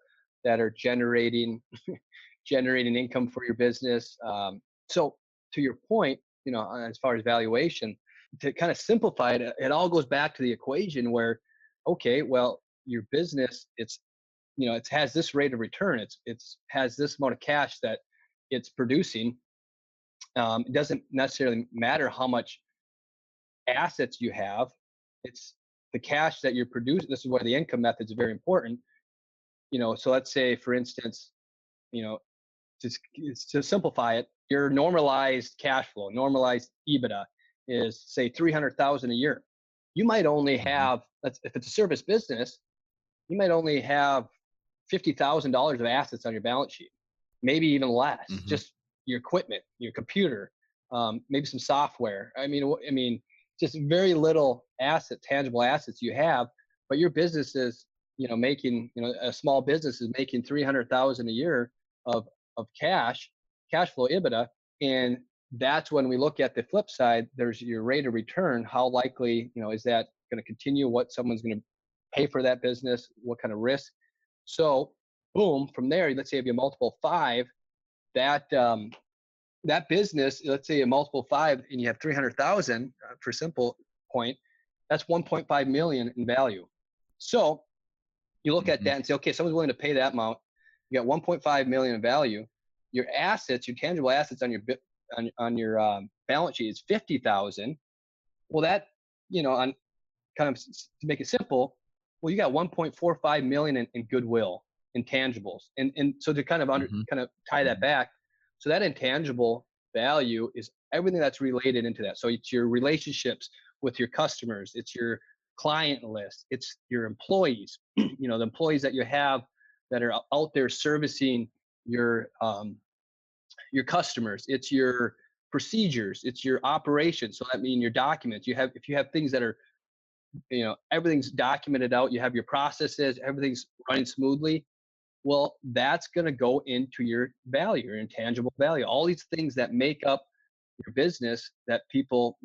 that are generating income for your business. So to your point, as far as valuation, to kind of simplify it, it all goes back to the equation where, okay, well, your business, it has this rate of return. It's has this amount of cash that it's producing. It doesn't necessarily matter how much assets you have. It's the cash that you're producing. This is why the income method is very important. So let's say, for instance, you know, to simplify it, your normalized cash flow, normalized EBITDA is say 300,000 a year. You might only Hmm. have, if it's a service business, you might only have $50,000 of assets on your balance sheet, maybe even less. Hmm. Just your equipment, your computer, maybe some software. I mean, just very little tangible assets you have. But your business is, making, a small business is making 300,000 a year of cash flow EBITDA, and that's when we look at the flip side. There's your rate of return. How likely, is that going to continue? What someone's going to pay for that business? What kind of risk? So, boom, from there, let's say if you multiple five, that that business, let's say a multiple five, and you have 300,000 for simple point, that's 1.5 million in value. So you look at Hmm. that and say, okay, someone's willing to pay that amount. You got 1.5 million in value. Your assets, your tangible assets on your balance sheet is 50,000. Well, that, on kind of to make it simple, well, you got 1.45 million in goodwill, intangibles, and so to Hmm. kind of tie that Hmm. back, so that intangible value is everything that's related into that. So it's your relationships with your customers, it's your client list, it's your employees, the employees that you have that are out there servicing your customers, it's your procedures, it's your operations. So that means your documents. If you have things that are, everything's documented out, you have your processes, everything's running smoothly, well, that's going to go into your value, your intangible value, all these things that make up your business that people,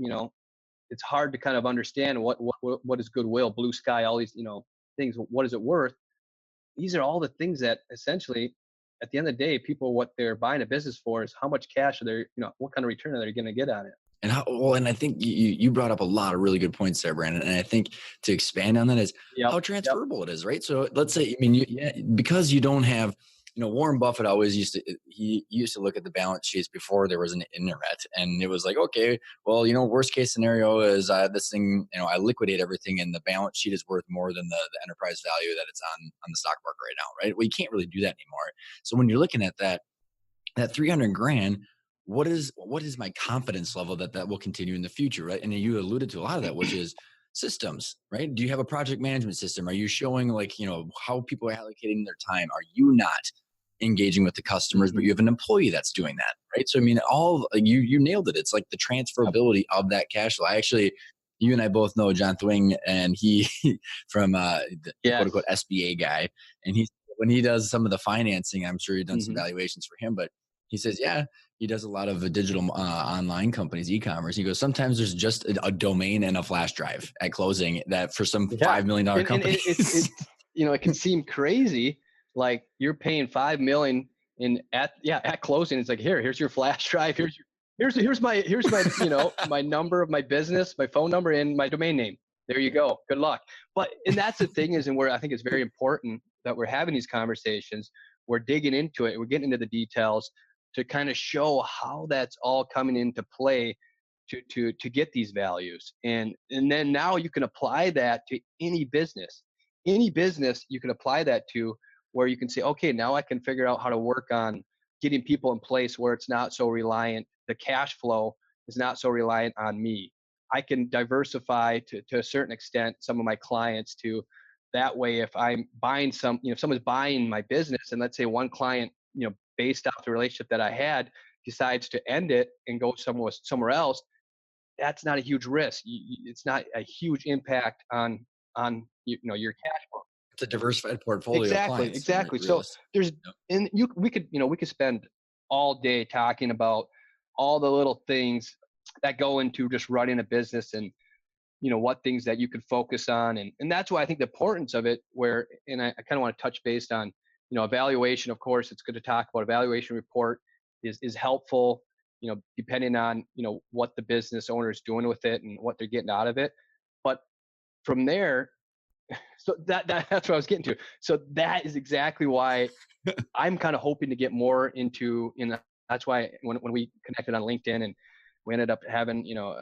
it's hard to kind of understand what is goodwill, blue sky, all these, things. What is it worth? These are all the things that essentially, at the end of the day, people, what they're buying a business for is how much cash are they, what kind of return are they going to get on it? And and I think you brought up a lot of really good points there, Brandon. And I think to expand on that is Yep. how Yep. transferable it is, right? So let's say, I mean, because you don't have, Warren Buffett always he used to look at the balance sheets before there was an internet, and it was like, okay, well, worst case scenario is this thing, I liquidate everything, and the balance sheet is worth more than the enterprise value that it's on the stock market right now, right? Well, you can't really do that anymore. So when you're looking at that 300 grand, what is my confidence level that that will continue in the future, right? And you alluded to a lot of that, which is systems, right? Do you have a project management system? Are you showing, like, how people are allocating their time? Are you not engaging with the customers, but Hmm. you have an employee that's doing that, right? So I mean, all like, you nailed it. It's like the Yep. transferability of that cash flow. I actually, you and I both know John Thwing, and he from the quote unquote Yes. SBA guy, and he, when he does some of the financing, I'm sure he's done some Hmm. valuations for him, but he says, yeah, he does a lot of digital online companies, e-commerce. He goes, sometimes there's just a domain and a flash drive at closing that for some Yeah. $5 million And companies. it can seem crazy, like you're paying 5 million at closing. It's like, here's your flash drive. Here's my my number of my business, my phone number, and my domain name. There you go. Good luck. And that's the thing is, and where I think it's very important that we're having these conversations, we're digging into it, we're getting into the details to kind of show how that's all coming into play to get these values. And then now you can apply that to any business you can apply that to, where you can say, okay, now I can figure out how to work on getting people in place where it's not so reliant, the cash flow is not so reliant on me. I can diversify to a certain extent some of my clients to that way. If I'm buying if someone's buying my business, and let's say one client, based off the relationship that I had, decides to end it and go somewhere else, that's not a huge risk. It's not a huge impact on your cash flow. It's a diversified portfolio of Exactly, clients, exactly. So realist. there's Yep. and you we could spend all day talking about all the little things that go into just running a business, and what things that you could focus on, and that's why I think the importance of it. Where and I kind of want to touch based on evaluation. Of course, it's good to talk about. Evaluation report is helpful, depending on what the business owner is doing with it and what they're getting out of it. But from there, so that's what I was getting to. So that is exactly why I'm kind of hoping to get more into in That's why when we connected on LinkedIn and we ended up having, a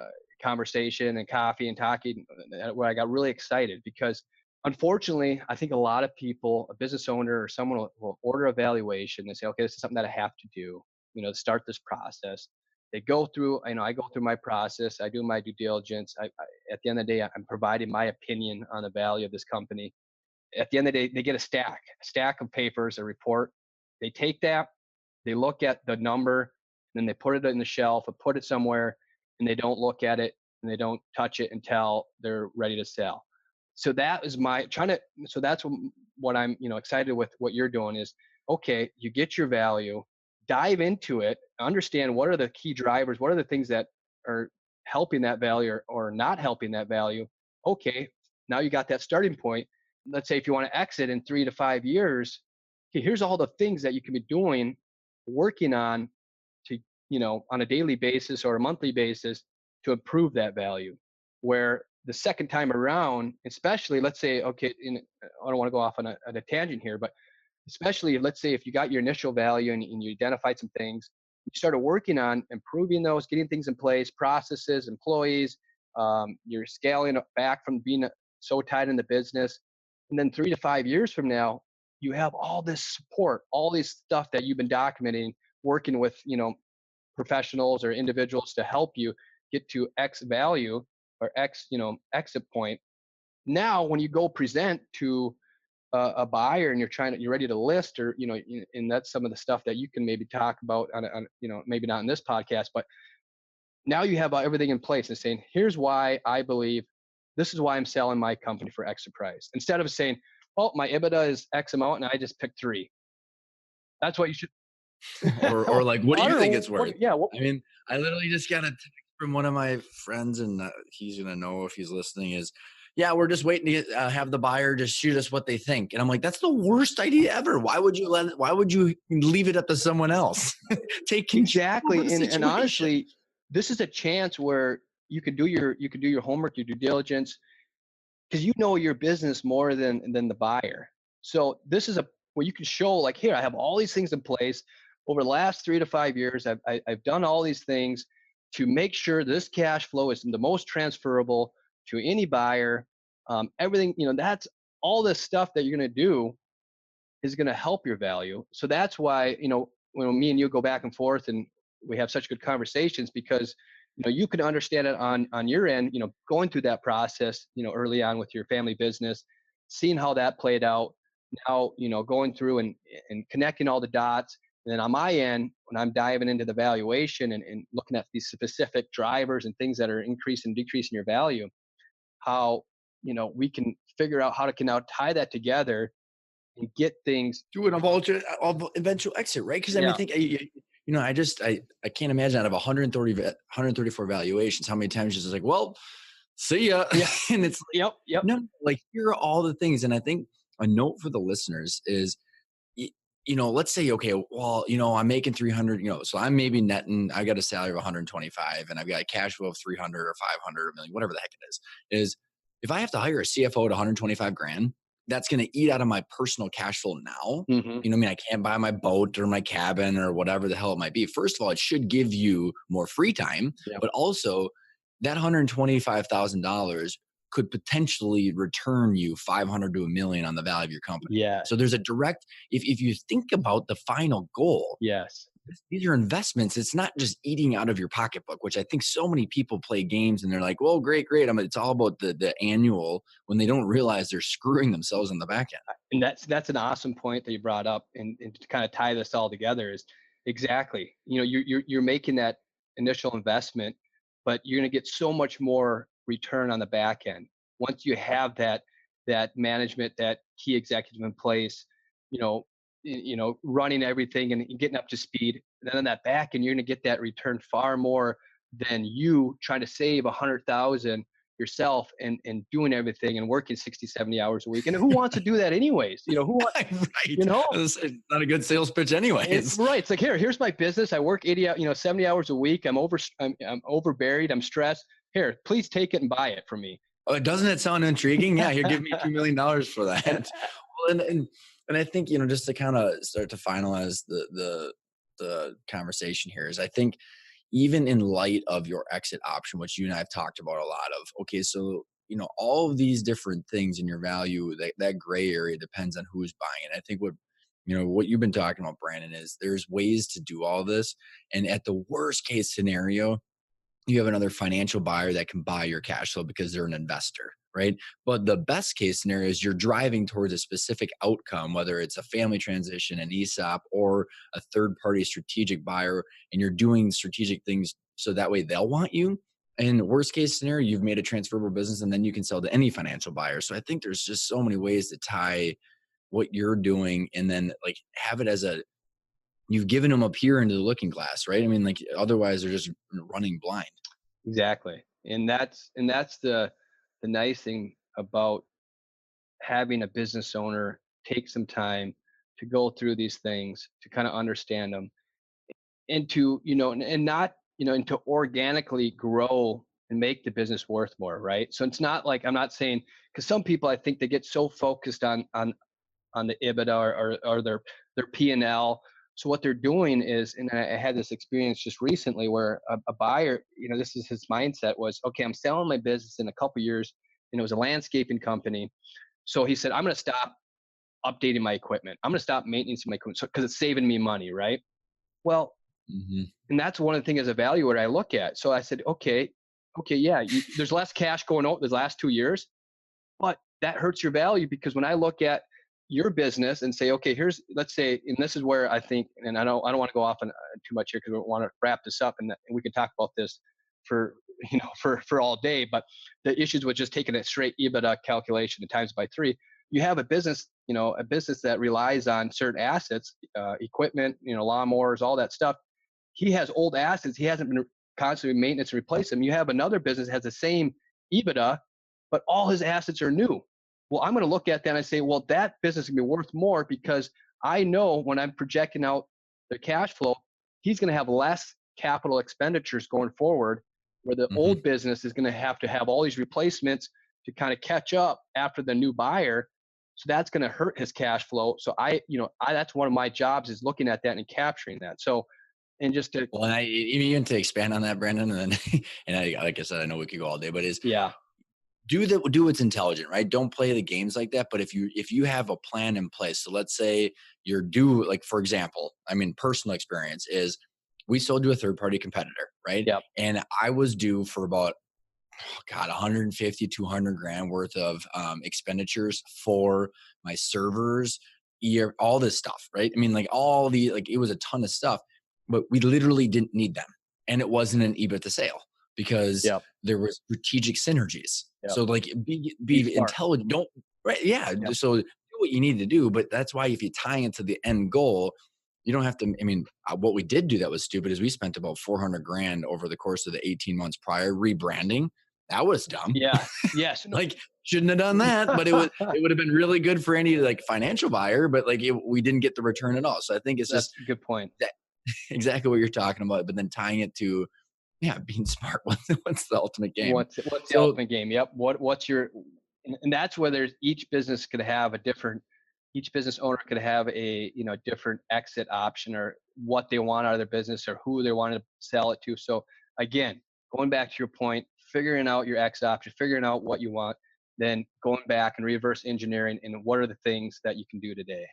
conversation and coffee and talking, where I got really excited because unfortunately, I think a lot of people, a business owner or someone will order a valuation. They say, okay, this is something that I have to do, to start this process. They go through, I go through my process. I do my due diligence. At the end of the day, I'm providing my opinion on the value of this company. At the end of the day, they get a stack of papers, a report. They take that, they look at the number, and then they put it in the shelf or put it somewhere, and they don't look at it and they don't touch it until they're ready to sell. So that is my trying to. So that's what I'm, excited with what you're doing is, okay, you get your value, dive into it, understand what are the key drivers, what are the things that are helping that value or not helping that value. Okay, now you got that starting point. Let's say if you want to exit in 3 to 5 years, okay, here's all the things that you can be doing, working on to, on a daily basis or a monthly basis to improve that value. Where the second time around, especially, let's say, okay, I don't want to go off on a tangent here, but especially let's say if you got your initial value and you identified some things, you started working on improving those, getting things in place, processes, employees, you're scaling back from being so tied in the business. And then 3 to 5 years from now, you have all this support, all this stuff that you've been documenting, working with, professionals or individuals to help you get to X value or X, exit point. Now, when you go present to a buyer and you're ready to list, or and that's some of the stuff that you can maybe talk about on maybe not in this podcast, but now you have everything in place and saying, here's why I believe this is why I'm selling my company for X price, instead of saying, oh, my EBITDA is X amount and I just picked three. That's what you should. or like, what do I you don't think know it's worth? yeah, I mean, I literally just got a text from one of my friends, and he's gonna know if he's listening. Is yeah, we're just waiting to have the buyer just shoot us what they think, and I'm like, that's the worst idea ever. Why would you Why would you leave it up to someone else? Take control of exactly. the And situation. honestly, this is a chance where you can do your homework, your due diligence, because you know your business more than the buyer. So this is a where you can show, like, here, I have all these things in place. Over the last 3 to 5 years, I've done all these things to make sure this cash flow is the most transferable to any buyer. Everything, that's all this stuff that you're going to do is going to help your value. So that's why, when me and you go back and forth and we have such good conversations, because you can understand it on your end, going through that process, early on with your family business, seeing how that played out. Now, going through and connecting all the dots. And then on my end, when I'm diving into the valuation and looking at these specific drivers and things that are increasing and decreasing your value, how we can figure out how to can now tie that together and get things. Do an eventual exit, right? Because I mean, Yeah. think I can't imagine out of 134 valuations, how many times you're just like, well, see ya, Yeah. and it's Yep. Yep. no, like, here are all the things. And I think a note for the listeners is, let's say, okay, well, I'm making 300, so I'm maybe netting, I got a salary of 125 and I've got a cash flow of 300 or 500 or a million, whatever the heck it is if I have to hire a CFO at 125 grand, that's going to eat out of my personal cash flow now. Hmm. I mean, I can't buy my boat or my cabin or whatever the hell it might be. First of all, it should give you more free time, Yep. but also that $125,000 could potentially return you 500 to a million on the value of your company. Yes. So there's a direct, if you think about the final goal, Yes. these are investments. It's not just eating out of your pocketbook, which I think so many people play games and they're like, well, great, great. It's all about the annual, when they don't realize they're screwing themselves in the back end. And that's an awesome point that you brought up, and to kind of tie this all together is exactly, you're making that initial investment, but you're going to get so much more return on the back end once you have that management, that key executive in place, running everything and getting up to speed. Then on that back end, you're going to get that return far more than you trying to save 100,000 yourself and doing everything and working 60, 70 hours a week. And who wants to do that anyways? Who wants, Right. you know, It's not a good sales pitch anyways. right. It's like, here's my business. I work 70 hours a week. I'm overburied. I'm stressed. Here, please take it and buy it from me. Oh, doesn't it sound intriguing? Yeah, you're giving me $2 million for that. And Well, and I think, just to kind of start to finalize the the conversation here is I think even in light of your exit option, which you and I have talked about a lot of, okay, so all of these different things in your value, that gray area depends on who's buying it. I think what you've been talking about, Brandon, is there's ways to do all this. And at the worst case scenario, you have another financial buyer that can buy your cash flow because they're an investor, right? But the best case scenario is you're driving towards a specific outcome, whether it's a family transition, an ESOP, or a third party strategic buyer, and you're doing strategic things so that way they'll want you. And worst case scenario, you've made a transferable business and then you can sell to any financial buyer. So I think there's just so many ways to tie what you're doing and then like have it as you've given them a peer into the looking glass, right? I mean, like otherwise they're just running blind. Exactly. And that's the nice thing about having a business owner take some time to go through these things, to kind of understand them, and to, and not, and to organically grow and make the business worth more, right? So it's not like, I'm not saying, because some people, I think they get so focused on the EBITDA or their P&L. So what they're doing is, and I had this experience just recently where a buyer, this is his mindset was, okay, I'm selling my business in a couple years, and it was a landscaping company. So he said, I'm going to stop updating my equipment. I'm going to stop maintenance my equipment because it's saving me money, right? Well, Mm-hmm. and that's one of the things as a valuator I look at. So I said, okay, yeah, there's less cash going out the last 2 years, but that hurts your value because when I look at your business and say, okay, let's say, and this is where I think, and I don't want to go off on too much here because we want to wrap this up, and we could talk about this for for all day. But the issues with just taking a straight EBITDA calculation and times by 3, you have a business, a business that relies on certain assets, equipment, lawnmowers, all that stuff. He has old assets. He hasn't been constantly maintenance and replace them. You have another business that has the same EBITDA, but all his assets are new. Well, I'm going to look at that and I say, well, that business is going to be worth more because I know when I'm projecting out the cash flow, he's going to have less capital expenditures going forward, where the Mm-hmm. old business is going to have all these replacements to kind of catch up after the new buyer. So that's going to hurt his cash flow. So that's one of my jobs is looking at that and capturing that. So, and just to, Well, and even to expand on that, Brandon, and then, and like I said, I know we could go all day, but yeah, do what's intelligent, right? Don't play the games like that. But if you have a plan in place, so let's say you're due, like for example, I mean, personal experience is we sold to a third party competitor, right? yeah, And I was due for about, oh God, 150, 200 grand worth of expenditures for my servers, all this stuff, right? I mean, like it was a ton of stuff, but we literally didn't need them. And it wasn't an EBITDA sale because yeah, there was strategic synergies. yeah. So like Be be smart. intelligent. Don't, right. Yeah. Yeah, So do what you need to do. But that's why if you tie into the end goal, you don't have to. I mean, what we did do that was stupid is we spent about 400 grand over the course of the 18 months prior rebranding. That was dumb. yeah, yes. No. Like shouldn't have done that, but it would have been really good for any like financial buyer, but like we didn't get the return at all. So I think it's just That's a good point. that exactly what you're talking about, but then tying it to being smart. What's the ultimate game? What's the So ultimate game? Yep. What's your, and that's where there's each business could have a different, each business owner could have a different exit option or what they want out of their business or who they want to sell it to. So again, going back to your point, figuring out your exit option, figuring out what you want, then going back and reverse engineering and what are the things that you can do today.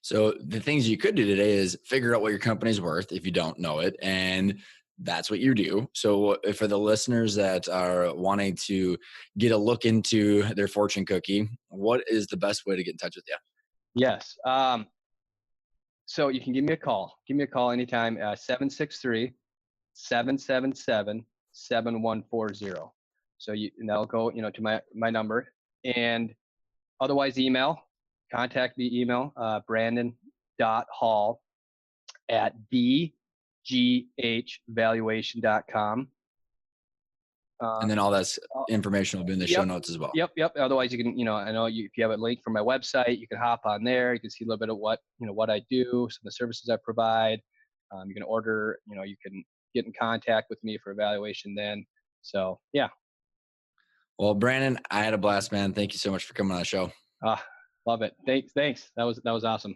So the things you could do today is figure out what your company's worth if you don't know it, and that's what you do. So for the listeners that are wanting to get a look into their fortune cookie, what is the best way to get in touch with you? Yes. So you can give me a call. Give me a call anytime, 763-777-7140. So and that'll go, to my number. And otherwise contact me email, brandon.hall@bghvaluation.com. And then all that's Uh, information will be in the show yep. notes as well. Yep. Otherwise you can, I know if you have a link from my website, you can hop on there. You can see a little bit of what I do, some of the services I provide. You can order, you can get in contact with me for evaluation then. So yeah. Well, Brandon, I had a blast, man. Thank you so much for coming on the show. Love it. Thanks. That was awesome.